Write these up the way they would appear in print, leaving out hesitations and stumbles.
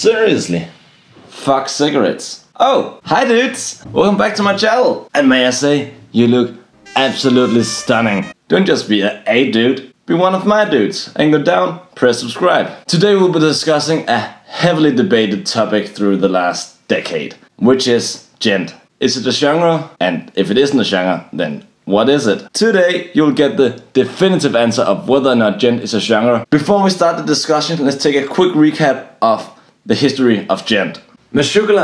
Seriously. Fuck cigarettes. Oh, hi dudes! Welcome back to my channel. And may I say, you look absolutely stunning. Don't just be a dude, be one of my dudes. And go down, press subscribe. Today we'll be discussing a heavily debated topic through the last decade, which is Djent. Is it a genre? And if it isn't a genre, then what is it? Today you'll get the definitive answer of whether or not Djent is a genre. Before we start the discussion, let's take a quick recap of the history of Djent. Meshuggah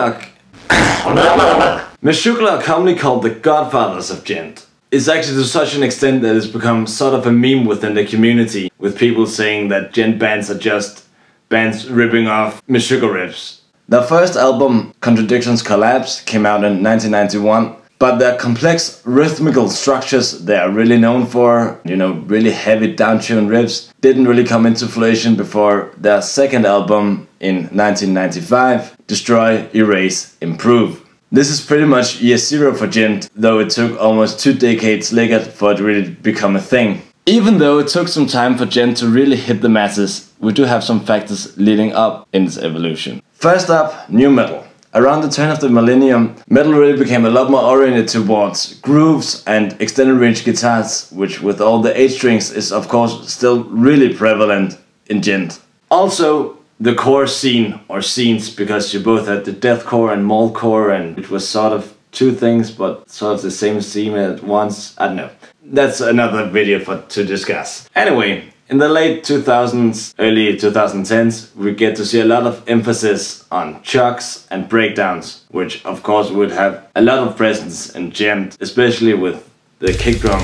are commonly called the godfathers of Djent. It's actually to such an extent that it's become sort of a meme within the community, with people saying that Djent bands are just bands ripping off Meshuggah riffs. Their first album, Contradictions Collapse, came out in 1991, but their complex rhythmical structures they are really known for, really heavy downtuned riffs, didn't really come into fruition before their second album in 1995, Destroy, Erase, Improve. This is pretty much year zero for Djent, though it took almost 2 decades later for it to really become a thing. Even though it took some time for Djent to really hit the masses, we do have some factors leading up in its evolution. First up, nu metal. Around the turn of the millennium, metal really became a lot more oriented towards grooves and extended range guitars, which with all the 8 strings is of course still really prevalent in Djent. Also, the core scene, or scenes, because you both had the deathcore and maldcore, and it was sort of 2 things but sort of the same scene at once. I don't know. That's another video to discuss. Anyway, in the late 2000s, early 2010s, we get to see a lot of emphasis on chugs and breakdowns, which of course would have a lot of presence in Djent, especially with the kick drum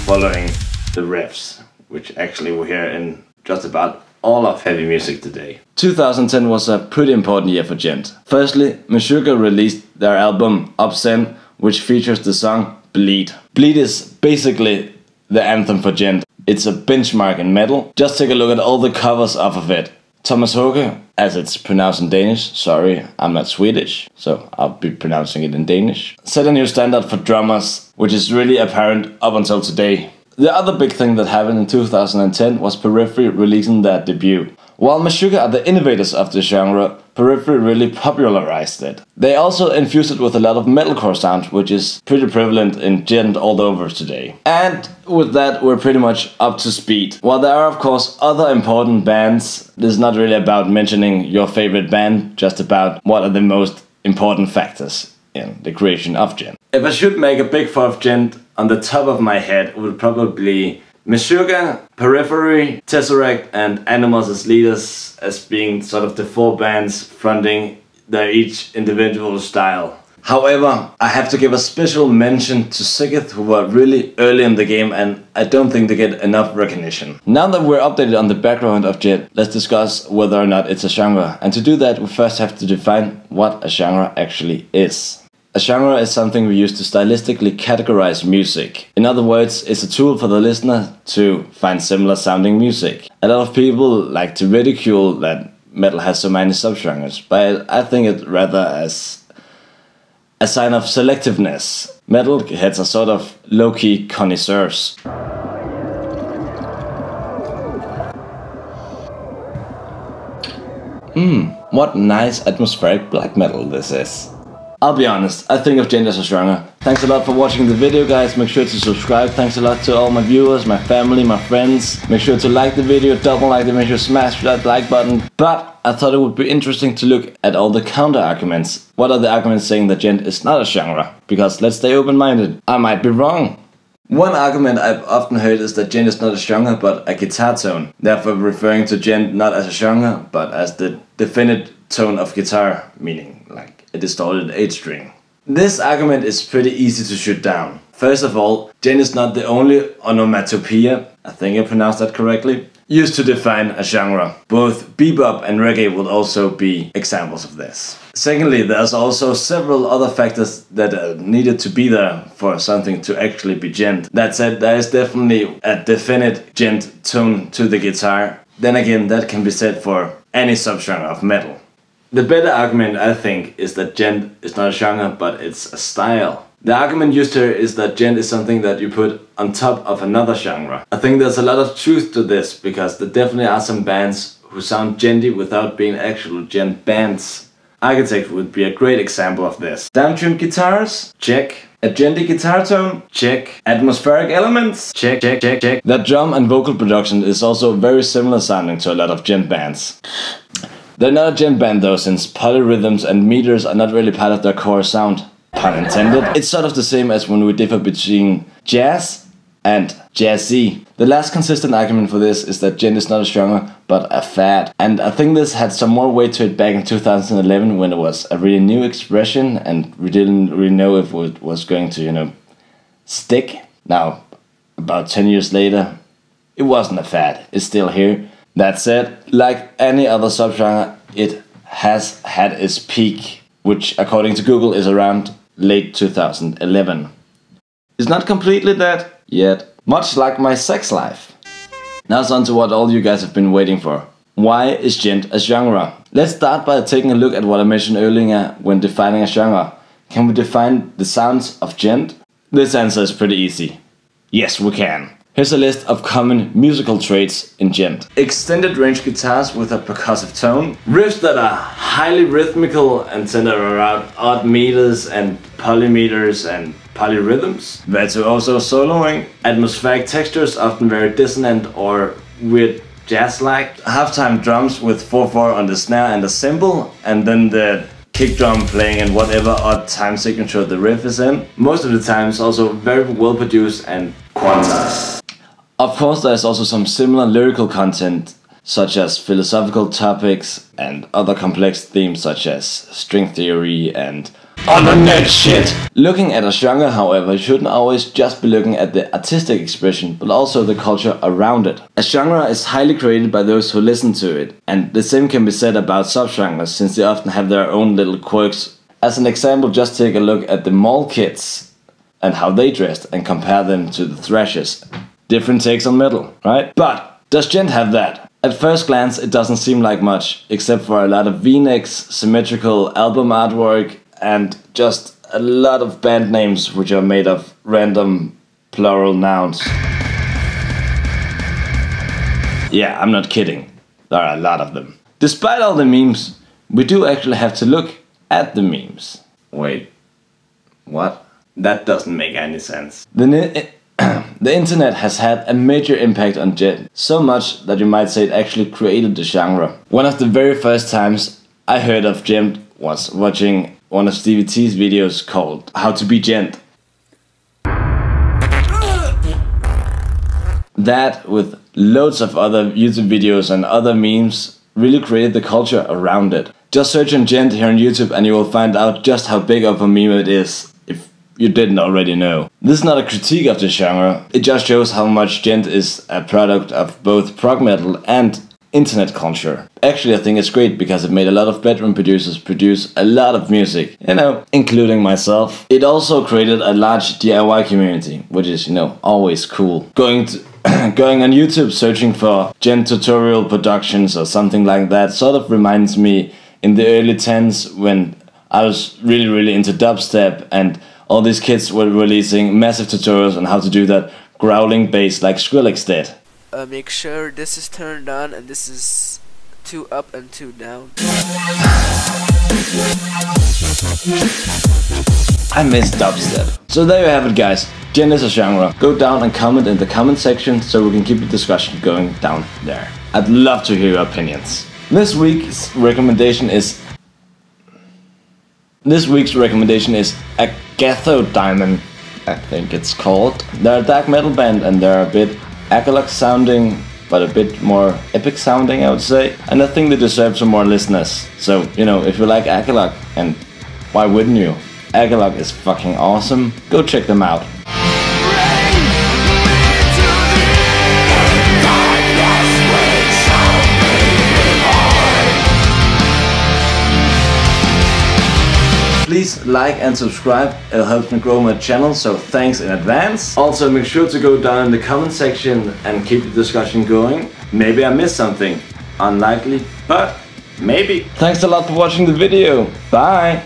following the riffs, which actually we hear in just about all of heavy music today. 2010 was a pretty important year for Djent. Firstly, Meshuggah released their album Obscene, which features the song Bleed. Bleed is basically the anthem for Djent. It's a benchmark in metal. Just take a look at all the covers off of it. Thomas Hoge, as it's pronounced in Danish, sorry, I'm not Swedish, so I'll be pronouncing it in Danish, set a new standard for drummers, which is really apparent up until today. The other big thing that happened in 2010 was Periphery releasing their debut. While Meshuggah are the innovators of the genre, Periphery really popularized it. They also infused it with a lot of metalcore sound, which is pretty prevalent in Djent all over today. And with that, we're pretty much up to speed. While there are of course other important bands, this is not really about mentioning your favorite band, just about what are the most important factors in the creation of Djent. If I should make a big four of Djent on the top of my head, it would probably be Meshuggah, Periphery, Tesseract and Animals as leaders, as being sort of the 4 bands fronting their each individual style. However, I have to give a special mention to Sigith, who were really early in the game and I don't think they get enough recognition. Now that we're updated on the background of Djent, let's discuss whether or not it's a genre. And to do that, we first have to define what a genre actually is. A genre is something we use to stylistically categorize music. In other words, it's a tool for the listener to find similar sounding music. A lot of people like to ridicule that metal has so many subgenres, but I think it rather as a sign of selectiveness. Metal heads are sort of low-key connoisseurs. What nice atmospheric black metal this is. I'll be honest, I think of Djent as a genre. Thanks a lot for watching the video, guys. Make sure to subscribe. Thanks a lot to all my viewers, my family, my friends. Make sure to like the video, double like it, make sure to smash that like button. But I thought it would be interesting to look at all the counter arguments. What are the arguments saying that Djent is not a genre? Because let's stay open-minded. I might be wrong. One argument I've often heard is that Djent is not a genre but a guitar tone, therefore referring to Djent not as a genre but as the definite tone of guitar, meaning like a distorted 8 string. This argument is pretty easy to shoot down. First of all, Djent is not the only onomatopoeia, I think I pronounced that correctly, used to define a genre. Both bebop and reggae would also be examples of this. Secondly, there's also several other factors that are needed to be there for something to actually be Djent. That said, there is definitely a definite Djent tone to the guitar. Then again, that can be said for any subgenre of metal. The better argument, I think, is that Djent is not a genre, but it's a style. The argument used here is that Djent is something that you put on top of another genre. I think there's a lot of truth to this, because there definitely are some bands who sound djenty without being actual djent bands. Architect would be a great example of this. Downtuned guitars? Check. A djenty guitar tone? Check. Atmospheric elements? Check, check, check, check. That drum and vocal production is also very similar sounding to a lot of djent bands. They're not a djent band though, since polyrhythms and meters are not really part of their core sound. Pun intended. It's sort of the same as when we differ between jazz and jazzy. The last consistent argument for this is that djent is not a genre, but a fad. And I think this had some more weight to it back in 2011 when it was a really new expression and we didn't really know if it was going to, stick. Now, about 10 years later, it wasn't a fad. It's still here. That said, like any other subgenre, it has had its peak, which according to Google is around late 2011. It's not completely dead yet, much like my sex life. Now it's on to what all you guys have been waiting for. Why is djent a genre? Let's start by taking a look at what I mentioned earlier when defining a genre. Can we define the sounds of djent? This answer is pretty easy. Yes, we can. Here's a list of common musical traits in djent. Extended range guitars with a percussive tone. Riffs that are highly rhythmical and centered around odd meters and polymeters and polyrhythms. Virtuoso soloing. Atmospheric textures, often very dissonant or weird jazz-like. Halftime drums with 4/4 on the snare and the cymbal, and then the kick drum playing in whatever odd time signature the riff is in. Most of the times also very well produced and quantized. Of course, there's also some similar lyrical content, such as philosophical topics and other complex themes such as string theory and undernet shit. Looking at a genre, however, you shouldn't always just be looking at the artistic expression, but also the culture around it. A genre is highly created by those who listen to it, and the same can be said about subgenres, since they often have their own little quirks. As an example, just take a look at the mall kids and how they dressed and compare them to the thrashers. Different takes on metal, right? But does djent have that? At first glance, it doesn't seem like much, except for a lot of v-necks, symmetrical album artwork, and just a lot of band names which are made of random plural nouns. Yeah, I'm not kidding. There are a lot of them. Despite all the memes, we do actually have to look at the memes. Wait, what? That doesn't make any sense. The internet has had a major impact on djent, so much that you might say it actually created the genre. One of the very first times I heard of djent was watching one of Stevie T's videos called How to Be Djent. That, with loads of other YouTube videos and other memes, really created the culture around it. Just search on djent here on YouTube and you will find out just how big of a meme it is, if you didn't already know. This is not a critique of the genre, it just shows how much djent is a product of both prog metal and internet culture. Actually, I think it's great because it made a lot of bedroom producers produce a lot of music, including myself. It also created a large DIY community, which is, always cool. Going on YouTube searching for djent tutorial productions or something like that sort of reminds me in the early 10s when I was really into dubstep and all these kids were releasing massive tutorials on how to do that growling bass like Skrillex did. Make sure this is turned on and this is 2 up and 2 down. I miss dubstep. So there you have it, guys. Djent is a genre. Go down and comment in the comment section so we can keep the discussion going down there. I'd love to hear your opinions. This week's recommendation is Agatho Diamond, I think it's called. They're a dark metal band and they're a bit Agalog sounding, but a bit more epic sounding, I would say. And I think they deserve some more listeners. So, if you like Agalog, and why wouldn't you? Agalog is fucking awesome. Go check them out. Please like and subscribe, it helps me grow my channel, so thanks in advance. Also make sure to go down in the comment section and keep the discussion going. Maybe I missed something. Unlikely, but maybe. Thanks a lot for watching the video. Bye!